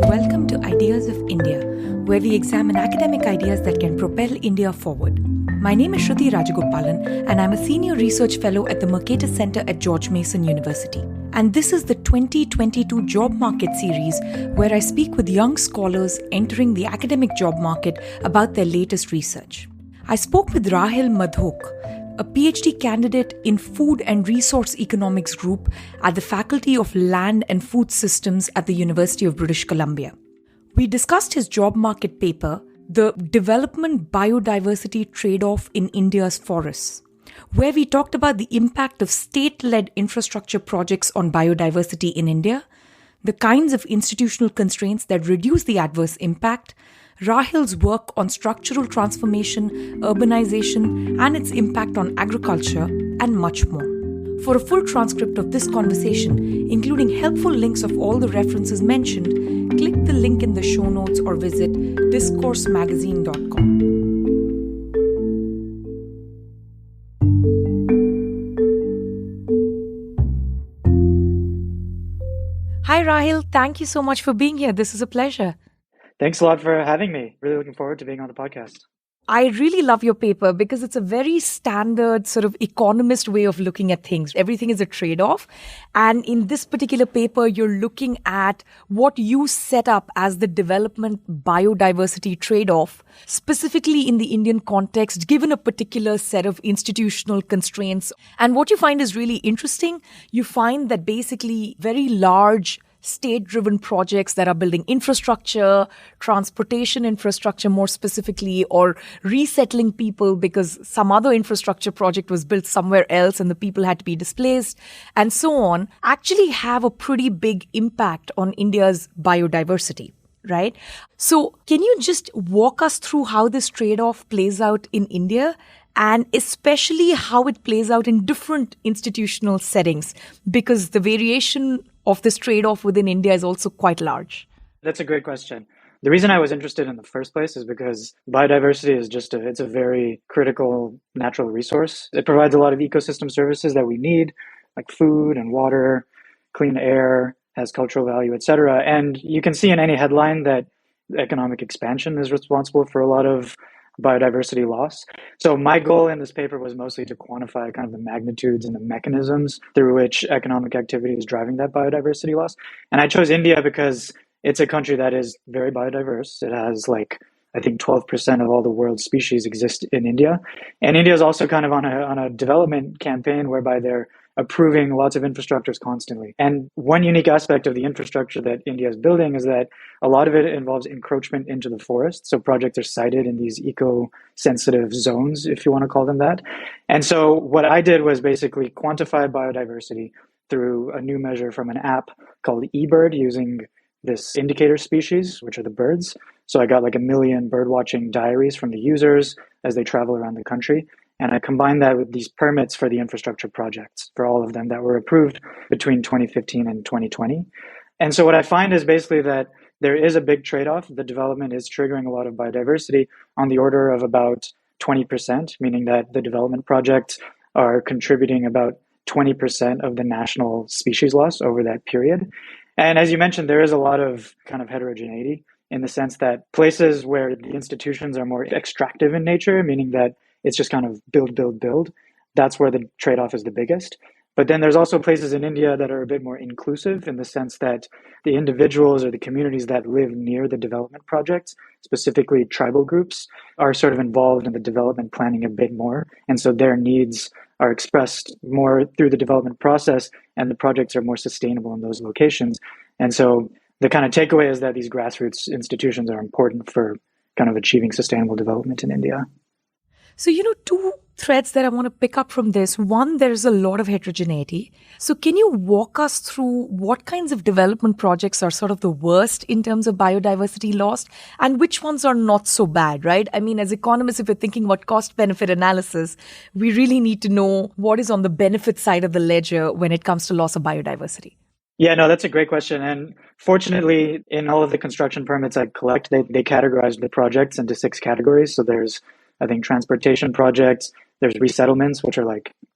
Welcome to Ideas of India, where we examine academic ideas that can propel India forward. My name is Shruti Rajagopalan, and I'm a senior research fellow at the Mercatus Center at George Mason University. And this is the 2022 Job Market series, where I speak with young scholars entering the academic job market about their latest research. I spoke with Raahil Madhok, a PhD candidate in Food and Resource Economics group at the Faculty of Land and Food Systems at the University of British Columbia. We discussed his job market paper, The Development-Biodiversity Tradeoff in India's Forests, where we talked about the impact of state-led infrastructure projects on biodiversity in India, the kinds of institutional constraints that reduce the adverse impact, Raahil's work on structural transformation, urbanization, and its impact on agriculture, and much more. For a full transcript of this conversation, including helpful links of all the references mentioned, click the link in the show notes or visit discoursemagazine.com. Hi, Raahil. Thank you so much for being here. This is a pleasure. Thanks a lot for having me. Really looking forward to being on the podcast. I really love your paper because it's a very standard sort of economist way of looking at things. Everything is a trade-off. And in this particular paper, you're looking at what you set up as the development-biodiversity trade-off, specifically in the Indian context, given a particular set of institutional constraints. And what you find is really interesting. You find that basically very large state-driven projects that are building infrastructure, transportation infrastructure more specifically, or resettling people because some other infrastructure project was built somewhere else and the people had to be displaced, and so on, actually have a pretty big impact on India's biodiversity, right? So can you just walk us through how this trade-off plays out in India, and especially how it plays out in different institutional settings? Because the variation of this trade-off within India is also quite large. That's a great question. The reason I was interested in the first place is because biodiversity is it's a very critical natural resource. It provides a lot of ecosystem services that we need, like food and water, clean air, has cultural value, etc. And you can see in any headline that economic expansion is responsible for a lot of biodiversity loss. So my goal in this paper was mostly to quantify kind of the magnitudes and the mechanisms through which economic activity is driving that biodiversity loss. And I chose India because it's a country that is very biodiverse. It has I think 12% of all the world's species exist in India. And India is also kind of on a development campaign whereby they're approving lots of infrastructures constantly. And one unique aspect of the infrastructure that India is building is that a lot of it involves encroachment into the forest. So projects are sited in these eco-sensitive zones, if you want to call them that. And so what I did was basically quantify biodiversity through a new measure from an app called eBird using this indicator species, which are the birds. So I got 1 million birdwatching diaries from the users as they travel around the country. And I combined that with these permits for the infrastructure projects, for all of them that were approved between 2015 and 2020. And so what I find is basically that there is a big trade-off. The development is triggering a lot of biodiversity on the order of about 20%, meaning that the development projects are contributing about 20% of the national species loss over that period. And as you mentioned, there is a lot of kind of heterogeneity in the sense that places where the institutions are more extractive in nature, meaning that it's just kind of build. That's where the trade-off is the biggest. But then there's also places in India that are a bit more inclusive in the sense that the individuals or the communities that live near the development projects, specifically tribal groups, are sort of involved in the development planning a bit more. And so their needs are expressed more through the development process, and the projects are more sustainable in those locations. And so the kind of takeaway is that these grassroots institutions are important for kind of achieving sustainable development in India. So, two threads that I want to pick up from this. One, there's a lot of heterogeneity. So can you walk us through what kinds of development projects are sort of the worst in terms of biodiversity loss and which ones are not so bad, right? I mean, as economists, if we're thinking about cost-benefit analysis, we really need to know what is on the benefit side of the ledger when it comes to loss of biodiversity. Yeah, no, that's a great question. And fortunately, in all of the construction permits I collect, they categorize the projects into 6 categories. So there's transportation projects, there's resettlements, which are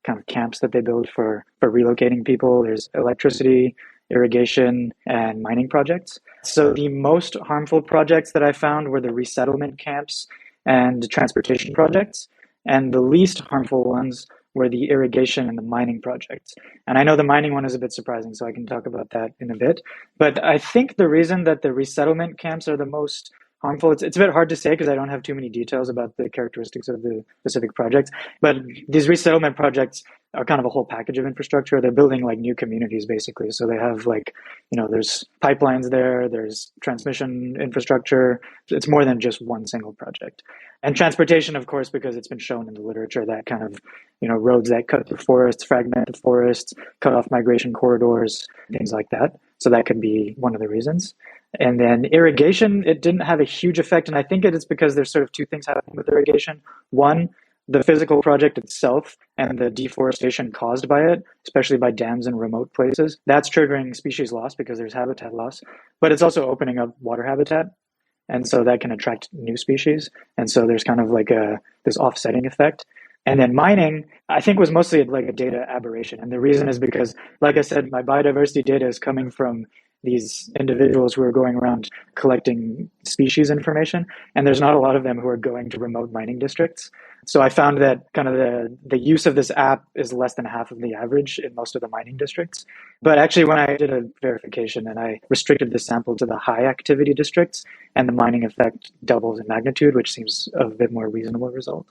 kind of camps that they build for relocating people. There's electricity, irrigation and mining projects. So the most harmful projects that I found were the resettlement camps and transportation projects, and the least harmful ones were the irrigation and the mining projects. And I know the mining one is a bit surprising, so I can talk about that in a bit. But I think the reason that the resettlement camps are the most harmful, it's a bit hard to say because I don't have too many details about the characteristics of the specific projects. But these resettlement projects are kind of a whole package of infrastructure. They're building like new communities basically. So they have like, there's pipelines there, there's transmission infrastructure. It's more than just one single project. And transportation, of course, because it's been shown in the literature that kind of, roads that cut through forests, fragment the forests, cut off migration corridors, things like that. So that could be one of the reasons. And then irrigation, it didn't have a huge effect. And I think it is because there's sort of two things happening with irrigation. One, the physical project itself and the deforestation caused by it, especially by dams in remote places, that's triggering species loss because there's habitat loss. But it's also opening up water habitat. And so that can attract new species. And so there's kind of like this offsetting effect. And then mining, I think, was mostly like a data aberration. And the reason is because, like I said, my biodiversity data is coming from these individuals who are going around collecting species information. And there's not a lot of them who are going to remote mining districts. So I found that kind of the use of this app is less than half of the average in most of the mining districts. But actually, when I did a verification and I restricted the sample to the high activity districts, and the mining effect doubles in magnitude, which seems a bit more reasonable result.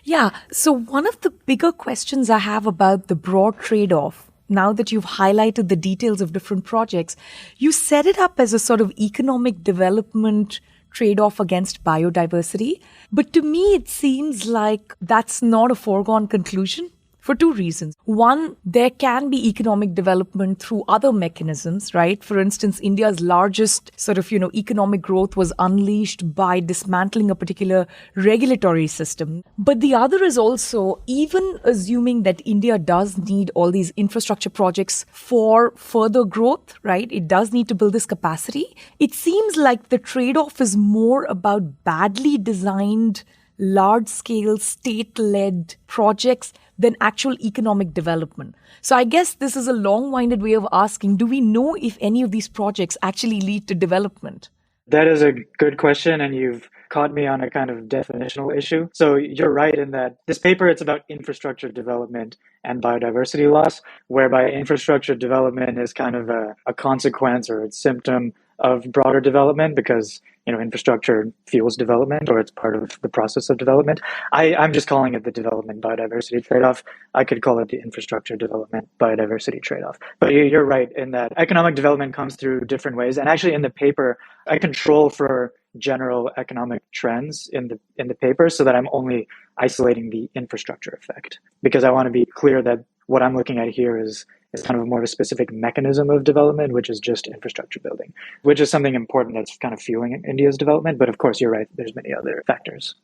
Yeah. So one of the bigger questions I have about the broad trade-off, now that you've highlighted the details of different projects, you set it up as a sort of economic development trade-off against biodiversity. But to me, it seems like that's not a foregone conclusion. For two reasons. One, there can be economic development through other mechanisms, right? For instance, India's largest sort of, economic growth was unleashed by dismantling a particular regulatory system. But the other is also, even assuming that India does need all these infrastructure projects for further growth, right? It does need to build this capacity. It seems like the trade-off is more about badly designed, large-scale, state-led projects than actual economic development. So I guess this is a long-winded way of asking, do we know if any of these projects actually lead to development? That is a good question, and you've caught me on a kind of definitional issue. So you're right in that this paper, it's about infrastructure development and biodiversity loss, whereby infrastructure development is kind of a consequence or a symptom of broader development because, infrastructure fuels development or it's part of the process of development. I'm just calling it the development biodiversity trade-off. I could call it the infrastructure development biodiversity trade-off. But you're right in that economic development comes through different ways. And actually in the paper, I control for general economic trends in the paper so that I'm only isolating the infrastructure effect because I want to be clear that what I'm looking at here is kind of more of a specific mechanism of development, which is just infrastructure building, which is something important that's kind of fueling India's development. But of course, you're right, there's many other factors.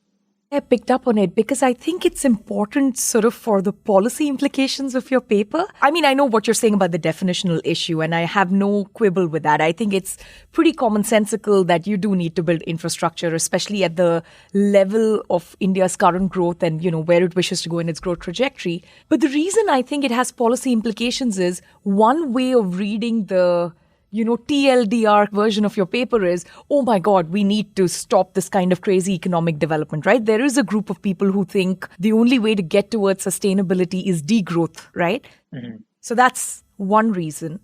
I picked up on it because I think it's important sort of for the policy implications of your paper. I mean, I know what you're saying about the definitional issue, and I have no quibble with that. I think it's pretty commonsensical that you do need to build infrastructure, especially at the level of India's current growth and, where it wishes to go in its growth trajectory. But the reason I think it has policy implications is one way of reading the TLDR version of your paper is, oh my God, we need to stop this kind of crazy economic development, right? There is a group of people who think the only way to get towards sustainability is degrowth, right? Mm-hmm. So that's one reason.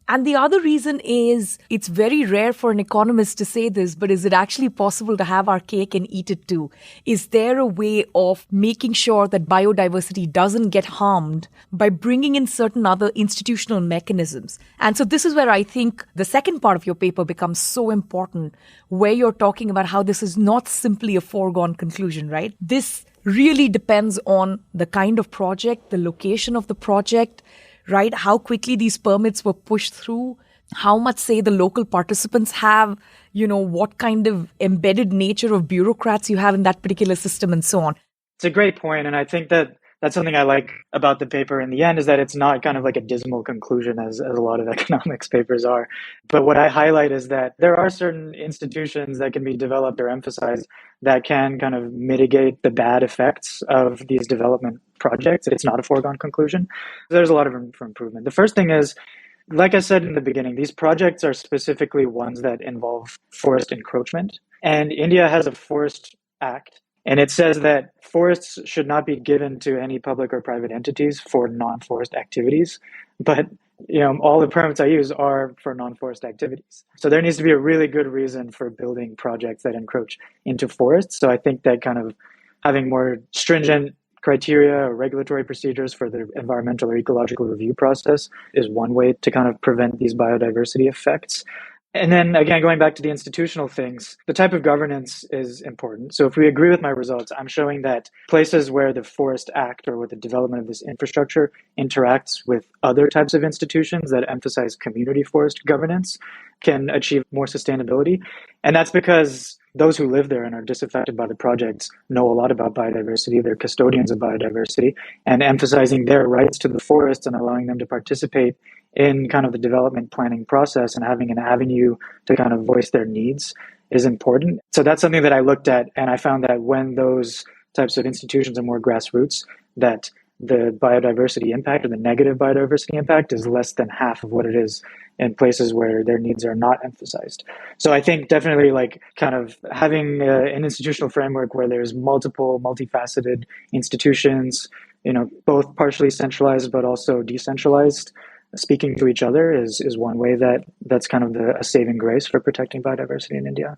And the other reason is it's very rare for an economist to say this, but is it actually possible to have our cake and eat it too? Is there a way of making sure that biodiversity doesn't get harmed by bringing in certain other institutional mechanisms? And so this is where I think the second part of your paper becomes so important, where you're talking about how this is not simply a foregone conclusion, right? This really depends on the kind of project, the location of the project, right? How quickly these permits were pushed through, how much say the local participants have, what kind of embedded nature of bureaucrats you have in that particular system and so on. It's a great point. And I think that that's something I like about the paper in the end is that it's not kind of like a dismal conclusion as a lot of economics papers are. But what I highlight is that there are certain institutions that can be developed or emphasized that can kind of mitigate the bad effects of these development projects. It's not a foregone conclusion. There's a lot of room for improvement. The first thing is Like I said in the beginning, these projects are specifically ones that involve forest encroachment. And India has a forest act, and it says that forests should not be given to any public or private entities for non-forest activities. But all the permits I use are for non-forest activities. So there needs to be a really good reason for building projects that encroach into forests. So I think that kind of having more stringent criteria or regulatory procedures for the environmental or ecological review process is one way to kind of prevent these biodiversity effects. And then again, going back to the institutional things, the type of governance is important. So if we agree with my results, I'm showing that places where the Forest Act or where the development of this infrastructure interacts with other types of institutions that emphasize community forest governance can achieve more sustainability. And that's because those who live there and are disaffected by the projects know a lot about biodiversity. They're custodians of biodiversity, and emphasizing their rights to the forests and allowing them to participate in kind of the development planning process and having an avenue to kind of voice their needs is important. So that's something that I looked at, and I found that when those types of institutions are more grassroots, that the biodiversity impact or the negative biodiversity impact is less than half of what it is in places where their needs are not emphasized. So I think definitely like kind of having an institutional framework where there's multifaceted institutions, both partially centralized but also decentralized, speaking to each other is one way that's kind of a saving grace for protecting biodiversity in India.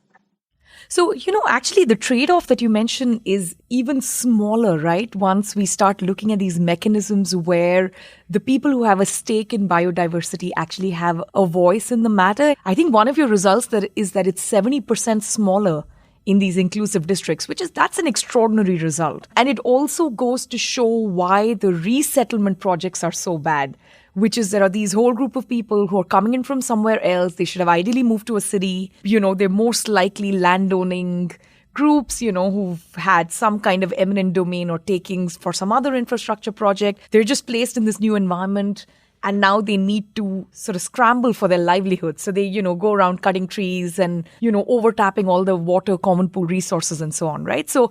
So, actually the trade-off that you mentioned is even smaller, right? Once we start looking at these mechanisms where the people who have a stake in biodiversity actually have a voice in the matter. I think one of your results is that it's 70% smaller in these inclusive districts, that's an extraordinary result. And it also goes to show why the resettlement projects are so bad, which is there are these whole group of people who are coming in from somewhere else. They should have ideally moved to a city. They're most likely landowning groups, who've had some kind of eminent domain or takings for some other infrastructure project. They're just placed in this new environment. And now they need to sort of scramble for their livelihood. So they, go around cutting trees and, overtapping all the water common pool resources and so on, right? So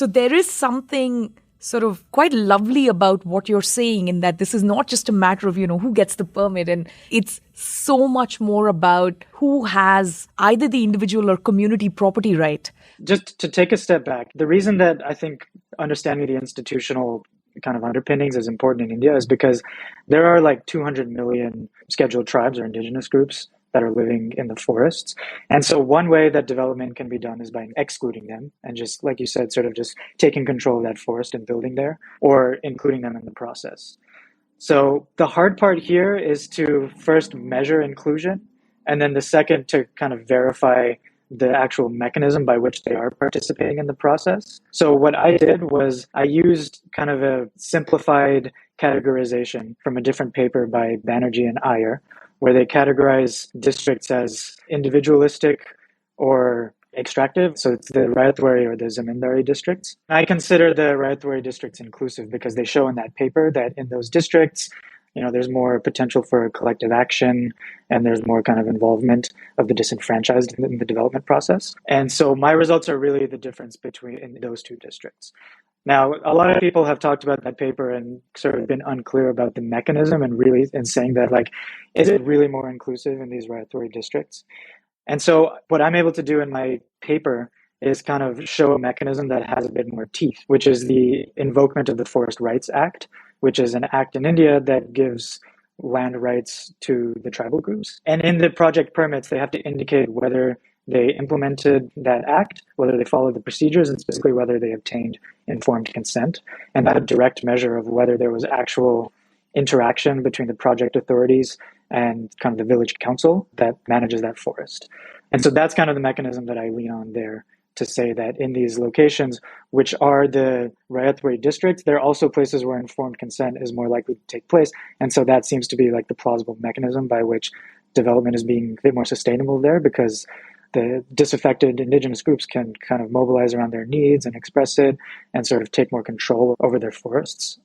there is something sort of quite lovely about what you're saying in that this is not just a matter of, who gets the permit. And it's so much more about who has either the individual or community property right. Just to take a step back, the reason that I think understanding the institutional kind of underpinnings is important in India is because there are like 200 million scheduled tribes or indigenous groups that are living in the forests. And so one way that development can be done is by excluding them and just, like you said, sort of just taking control of that forest and building there or including them in the process. So the hard part here is to first measure inclusion, and then the second to kind of verify the actual mechanism by which they are participating in the process. So what I did was I used kind of a simplified categorization from a different paper by Banerjee and Iyer, where they categorize districts as individualistic or extractive. So it's the Raithwari or the Zamindari districts. I consider the Raithwari districts inclusive because they show in that paper that in those districts, there's more potential for collective action and there's more kind of involvement of the disenfranchised in the development process. And so my results are really the difference between those two districts. Now, a lot of people have talked about that paper and sort of been unclear about the mechanism and saying that, like, is it really more inclusive in these Raithwari districts? And so what I'm able to do in my paper is kind of show a mechanism that has a bit more teeth, which is the invokement of the Forest Rights Act, which is an act in India that gives land rights to the tribal groups. And in the project permits, they have to indicate whether they implemented that act, whether they followed the procedures, and specifically whether they obtained informed consent. And that a direct measure of whether there was actual interaction between the project authorities and kind of the village council that manages that forest. And so that's kind of the mechanism that I lean on there to say that in these locations, which are the Raithwari districts, there are also places where informed consent is more likely to take place. And so that seems to be like the plausible mechanism by which development is being a bit more sustainable there, because the disaffected indigenous groups can kind of mobilize around their needs and express it and sort of take more control over their forests.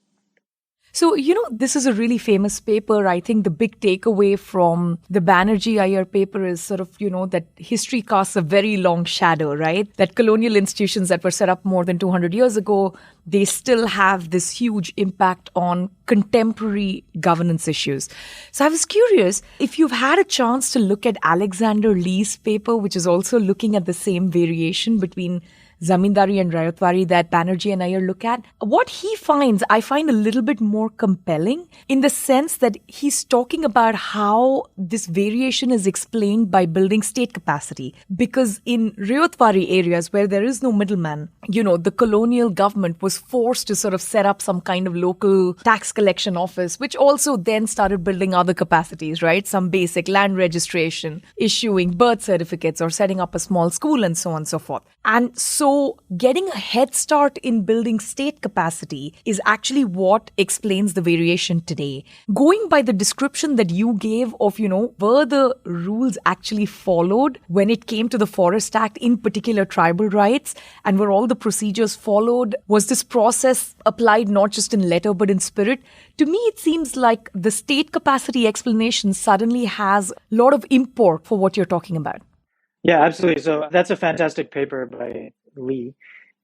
So, this is a really famous paper. I think the big takeaway from the Banerjee Iyer paper is sort of, that history casts a very long shadow, right? That colonial institutions that were set up more than 200 years ago, they still have this huge impact on contemporary governance issues. So I was curious if you've had a chance to look at Alexander Lee's paper, which is also looking at the same variation between Zamindari and Rayatwari that Banerjee and Iyer look at. What he finds, I find a little bit more compelling in the sense that he's talking about how this variation is explained by building state capacity. Because in Rayatwari areas where there is no middleman, the colonial government was forced to sort of set up some kind of local tax collection office, which also then started building other capacities, right? Some basic land registration, issuing birth certificates or setting up a small school and so on and so forth. And so getting a head start in building state capacity is actually what explains the variation today. Going by the description that you gave of, were the rules actually followed when it came to the Forest Act, in particular tribal rights, and were all the procedures followed? Was this process applied not just in letter but in spirit? To me, it seems like the state capacity explanation suddenly has a lot of import for what you're talking about. Yeah, absolutely. So that's a fantastic paper by Lee.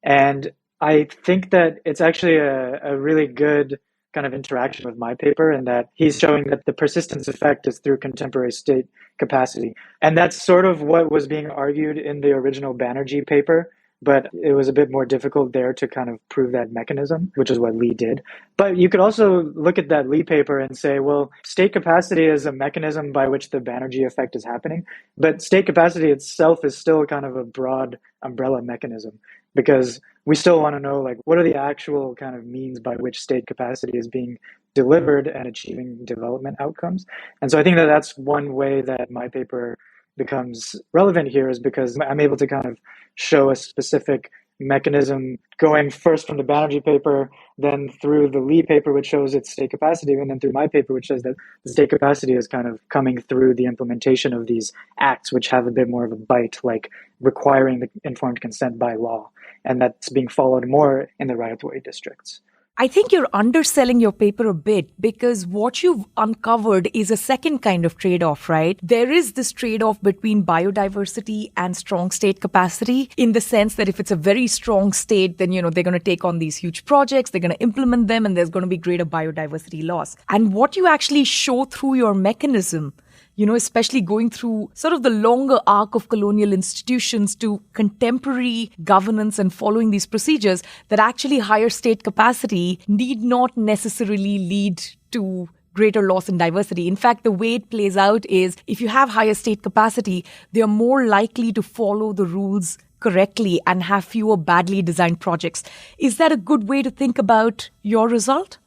And I think that it's actually a really good kind of interaction with my paper, in that he's showing that the persistence effect is through contemporary state capacity. And that's sort of what was being argued in the original Banerjee paper, but it was a bit more difficult there to kind of prove that mechanism, which is what Lee did. But you could also look at that Lee paper and say, well, state capacity is a mechanism by which the Banerjee effect is happening, but state capacity itself is still kind of a broad umbrella mechanism, because we still want to know, like, what are the actual kind of means by which state capacity is being delivered and achieving development outcomes. And so I think that that's one way that my paper becomes relevant here, is because I'm able to kind of show a specific mechanism going first from the Banerjee paper, then through the Lee paper, which shows its state capacity, and then through my paper, which says that the state capacity is kind of coming through the implementation of these acts, which have a bit more of a bite, like requiring the informed consent by law. And that's being followed more in the Rayatwari districts. I think you're underselling your paper a bit, because what you've uncovered is a second kind of trade-off, right? There is this trade-off between biodiversity and strong state capacity, in the sense that if it's a very strong state, then, they're going to take on these huge projects, they're going to implement them, and there's going to be greater biodiversity loss. And what you actually show through your mechanism, especially going through sort of the longer arc of colonial institutions to contemporary governance and following these procedures, that actually higher state capacity need not necessarily lead to greater loss in diversity. In fact, the way it plays out is, if you have higher state capacity, they are more likely to follow the rules correctly and have fewer badly designed projects. Is that a good way to think about your result?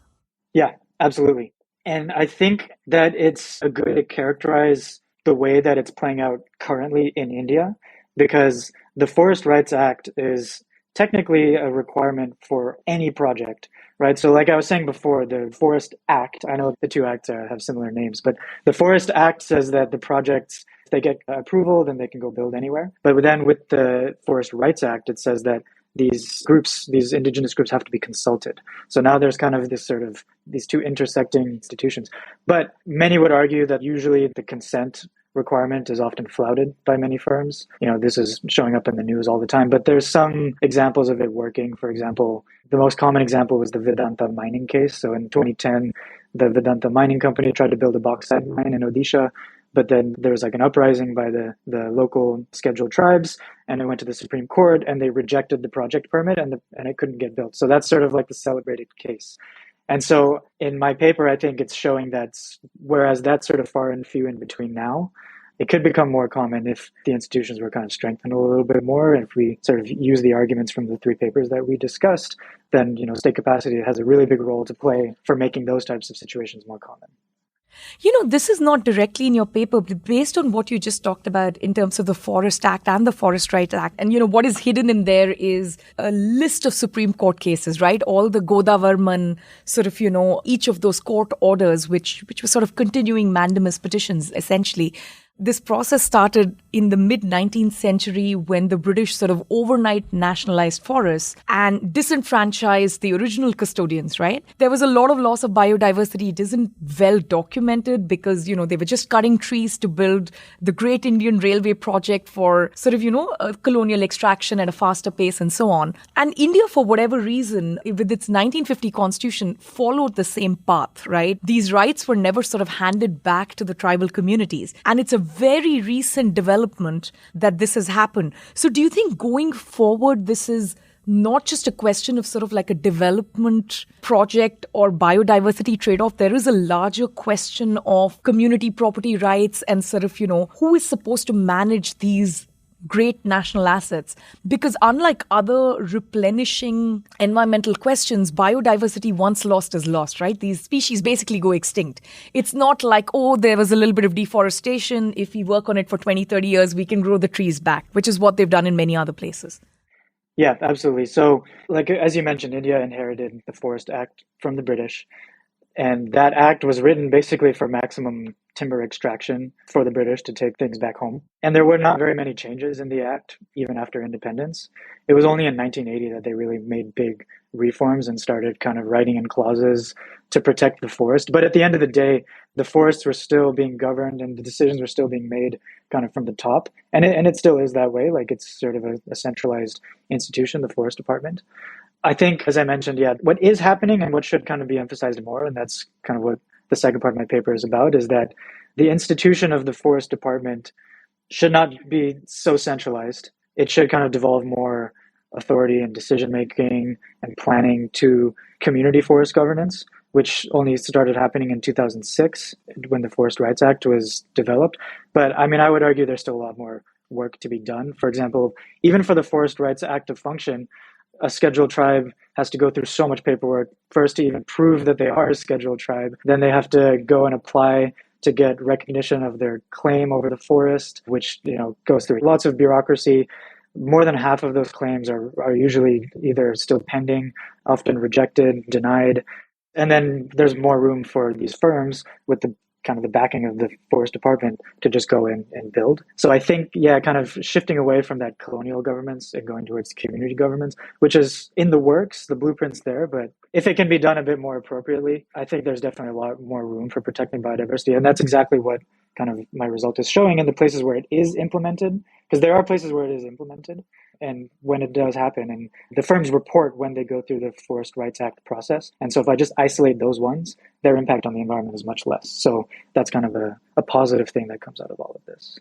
Yeah, absolutely. And I think that it's a good way to characterize the way that it's playing out currently in India, because the Forest Rights Act is technically a requirement for any project, right? So like I was saying before, the Forest Act, I know the two acts have similar names, but the Forest Act says that the projects, if they get approval, then they can go build anywhere. But then with the Forest Rights Act, it says that these groups, these indigenous groups, have to be consulted. So now there's kind of this sort of these two intersecting institutions. But many would argue that usually the consent requirement is often flouted by many firms. This is showing up in the news all the time, but there's some examples of it working. For example, the most common example was the Vedanta mining case. So in 2010, the Vedanta mining company tried to build a bauxite mine in Odisha, but then there was like an uprising by the local scheduled tribes, and it went to the Supreme Court, and they rejected the project permit, and it couldn't get built. So that's sort of like the celebrated case. And so in my paper, I think it's showing that whereas that's sort of far and few in between now, it could become more common if the institutions were kind of strengthened a little bit more. And if we sort of use the arguments from the three papers that we discussed, then, state capacity has a really big role to play for making those types of situations more common. This is not directly in your paper, but based on what you just talked about in terms of the Forest Act and the Forest Rights Act, and what is hidden in there is a list of Supreme Court cases, right? All the Godavarman sort of, each of those court orders, which were sort of continuing mandamus petitions, essentially. This process started in the mid-19th century when the British sort of overnight nationalized forests and disenfranchised the original custodians, right? There was a lot of loss of biodiversity. It isn't well documented because, they were just cutting trees to build the Great Indian Railway project for sort of, a colonial extraction at a faster pace and so on. And India, for whatever reason, with its 1950 constitution, followed the same path, right? These rights were never sort of handed back to the tribal communities. And it's a very recent development that this has happened. So do you think going forward, this is not just a question of sort of like a development project or biodiversity trade-off? There is a larger question of community property rights and sort of, who is supposed to manage these great national assets, because unlike other replenishing environmental questions, biodiversity once lost is lost, right? These species basically go extinct. It's not like, there was a little bit of deforestation. If we work on it for 20, 30 years, we can grow the trees back, which is what they've done in many other places. Yeah, absolutely. So, as you mentioned, India inherited the Forest Act from the British. And that act was written basically for maximum timber extraction for the British to take things back home. And there were not very many changes in the act, even after independence. It was only in 1980 that they really made big reforms and started kind of writing in clauses to protect the forest. But at the end of the day, the forests were still being governed and the decisions were still being made kind of from the top. And it still is that way. It's sort of a centralized institution, the Forest Department. I think, as I mentioned, what is happening and what should kind of be emphasized more, and that's kind of what the second part of my paper is about, is that the institution of the Forest Department should not be so centralized. It should kind of devolve more authority and decision-making and planning to community forest governance, which only started happening in 2006 when the Forest Rights Act was developed. But I would argue there's still a lot more work to be done. For example, even for the Forest Rights Act to function, a scheduled tribe has to go through so much paperwork first to even prove that they are a scheduled tribe. Then they have to go and apply to get recognition of their claim over the forest, which goes through lots of bureaucracy. More than half of those claims are usually either still pending, often rejected, denied. And then there's more room for these firms with the kind of the backing of the Forest Department to just go in and build. So I think, kind of shifting away from that colonial governments and going towards community governments, which is in the works, the blueprint's there, but if it can be done a bit more appropriately, I think there's definitely a lot more room for protecting biodiversity. And that's exactly what kind of my result is showing in the places where it is implemented, because there are places where it is implemented. And when it does happen, and the firms report when they go through the Forest Rights Act process. And so if I just isolate those ones, their impact on the environment is much less. So that's kind of a positive thing that comes out of all of this.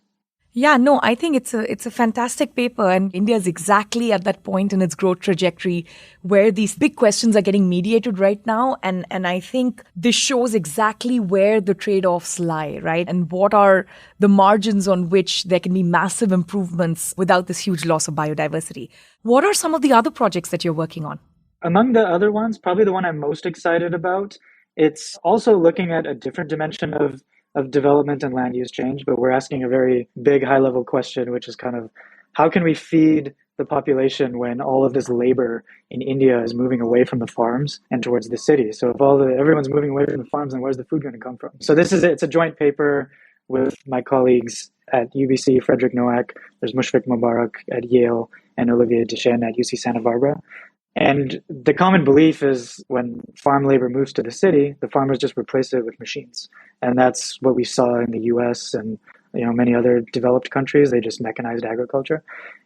Yeah, no, I think it's a fantastic paper, and India is exactly at that point in its growth trajectory where these big questions are getting mediated right now. And I think this shows exactly where the trade-offs lie, right? And what are the margins on which there can be massive improvements without this huge loss of biodiversity. What are some of the other projects that you're working on? Among the other ones, probably the one I'm most excited about, it's also looking at a different dimension of development and land use change, but we're asking a very big high-level question, which is kind of how can we feed the population when all of this labor in India is moving away from the farms and towards the city? So if everyone's moving away from the farms, then where's the food going to come from? So it's a joint paper with my colleagues at UBC, Frederick Nowak, there's Mushfiq Mubarak at Yale, and Olivier Deschênes at UC Santa Barbara. And the common belief is when farm labor moves to the city, the farmers just replace it with machines. And that's what we saw in the US and many other developed countries. They just mechanized agriculture.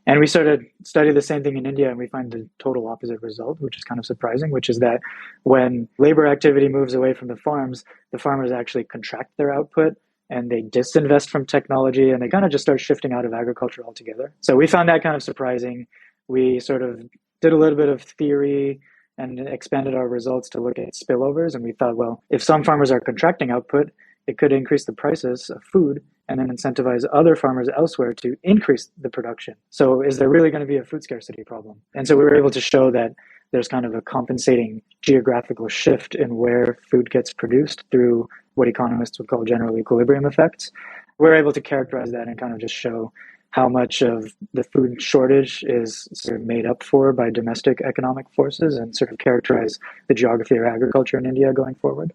And we started study the same thing in India, and we find the total opposite result, which is kind of surprising, which is that when labor activity moves away from the farmers actually contract their output and they disinvest from technology, and they kind of just start shifting out of agriculture altogether. So we found that kind of surprising. We sort of did a little bit of theory and expanded our results to look at spillovers. And we thought, well, if some farmers are contracting output, it could increase the prices of food and then incentivize other farmers elsewhere to increase the production. So is there really going to be a food scarcity problem? And so we were able to show that there's kind of a compensating geographical shift in where food gets produced through what economists would call general equilibrium effects. We're able to characterize that and kind of just show how much of the food shortage is sort of made up for by domestic economic forces and sort of characterize the geography of agriculture in India going forward.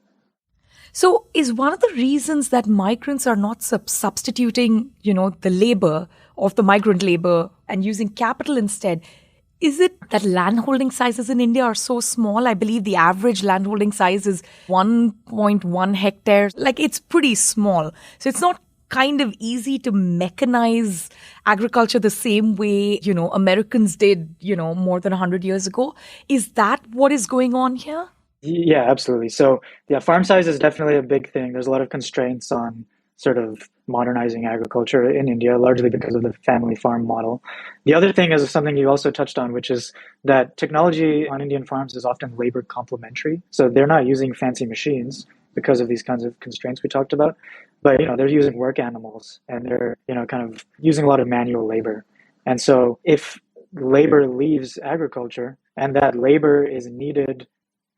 So is one of the reasons that migrants are not substituting, the labor of the migrant labor and using capital instead, is it that landholding sizes in India are so small? I believe the average landholding size is 1.1 hectares. Like, it's pretty small. So it's not kind of easy to mechanize agriculture the same way, Americans did, more than 100 years ago. Is that what is going on here? Yeah, absolutely. So yeah, farm size is definitely a big thing. There's a lot of constraints on sort of modernizing agriculture in India, largely because of the family farm model. The other thing is something you also touched on, which is that technology on Indian farms is often labor complementary. So they're not using fancy machines because of these kinds of constraints we talked about, but they're using work animals and they're kind of using a lot of manual labor. And so if labor leaves agriculture and that labor is needed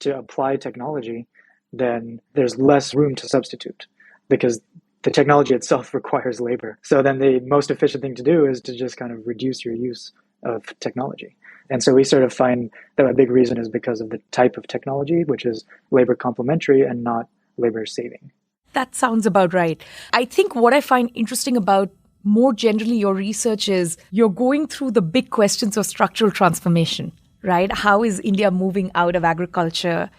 to apply technology, then there's less room to substitute because the technology itself requires labor. So then the most efficient thing to do is to just kind of reduce your use of technology. And so we sort of find that a big reason is because of the type of technology, which is labor complementary and not labor saving. That sounds about right. I think what I find interesting about more generally your research is you're going through the big questions of structural transformation. Right? How is India moving out of agriculture,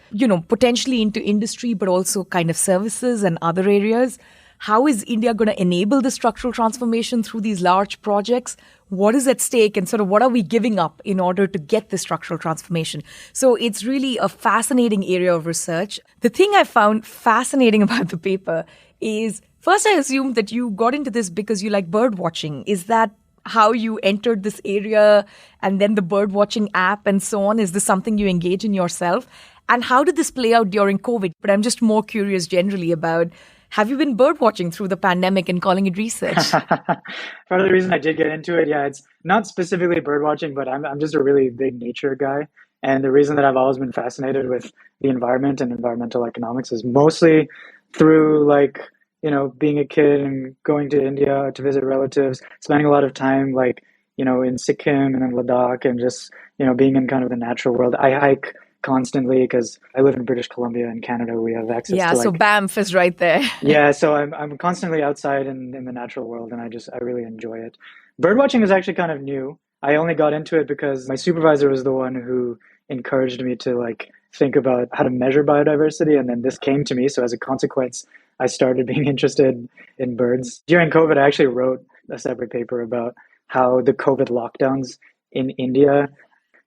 potentially into industry, but also kind of services and other areas? How is India going to enable the structural transformation through these large projects? What is at stake and sort of what are we giving up in order to get the structural transformation? So it's really a fascinating area of research. The thing I found fascinating about the paper is, first I assumed that you got into this because you like bird watching. Is that how you entered this area, and then the bird watching app and so on? Is this something you engage in yourself? And how did this play out during COVID? But I'm just more curious generally about, have you been bird watching through the pandemic and calling it research? Part of the reason I did get into it, it's not specifically bird watching, but I'm just a really big nature guy. And the reason that I've always been fascinated with the environment and environmental economics is mostly through being a kid and going to India to visit relatives, spending a lot of time in Sikkim and in Ladakh and just, being in kind of the natural world. I hike constantly because I live in British Columbia and Canada. We have access to so Banff is right there. Yeah, so I'm constantly outside in the natural world and I really enjoy it. Bird watching is actually kind of new. I only got into it because my supervisor was the one who encouraged me to think about how to measure biodiversity, and then this came to me. So as a consequence, I started being interested in birds. During COVID, I actually wrote a separate paper about how the COVID lockdowns in India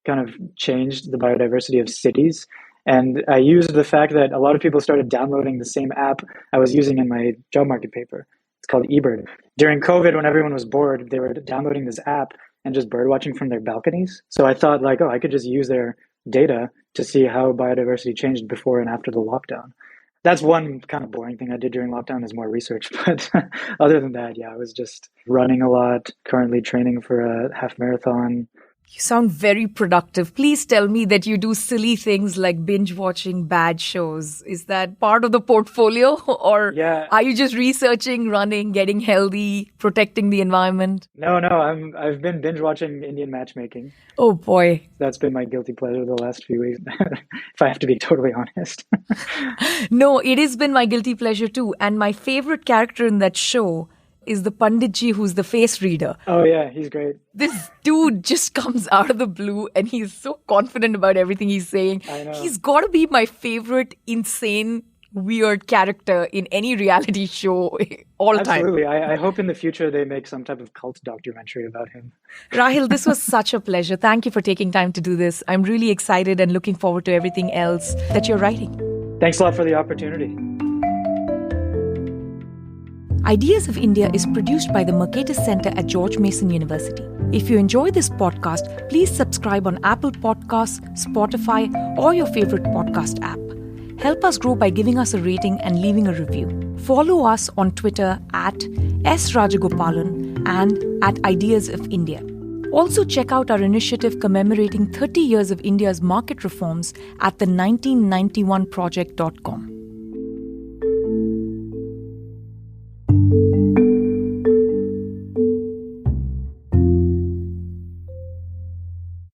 kind of changed the biodiversity of cities. And I used the fact that a lot of people started downloading the same app I was using in my job market paper. It's called eBird. During COVID, when everyone was bored, they were downloading this app and just bird watching from their balconies. So I thought I could just use their data to see how biodiversity changed before and after the lockdown. That's one kind of boring thing I did during lockdown, is more research. But other than that, I was just running a lot, currently training for a half marathon. You sound very productive. Please tell me that you do silly things like binge watching bad shows. Is that part of the portfolio? Or are you just researching, running, getting healthy, protecting the environment? No, I've been binge watching Indian matchmaking. Oh boy. That's been my guilty pleasure the last few weeks, if I have to be totally honest. No, it has been my guilty pleasure too. And my favorite character in that show is the Panditji, who's the face reader. Oh yeah, he's great. This dude just comes out of the blue and he's so confident about everything he's saying. I know. He's got to be my favorite insane, weird character in any reality show all time. Absolutely. I hope in the future they make some type of cult documentary about him. Raahil, this was such a pleasure. Thank you for taking time to do this. I'm really excited and looking forward to everything else that you're writing. Thanks a lot for the opportunity. Ideas of India is produced by the Mercatus Center at George Mason University. If you enjoy this podcast, please subscribe on Apple Podcasts, Spotify, or your favorite podcast app. Help us grow by giving us a rating and leaving a review. Follow us on Twitter at @SRajagopalan and at Ideas of India. Also check out our initiative commemorating 30 years of India's market reforms at the 1991project.com.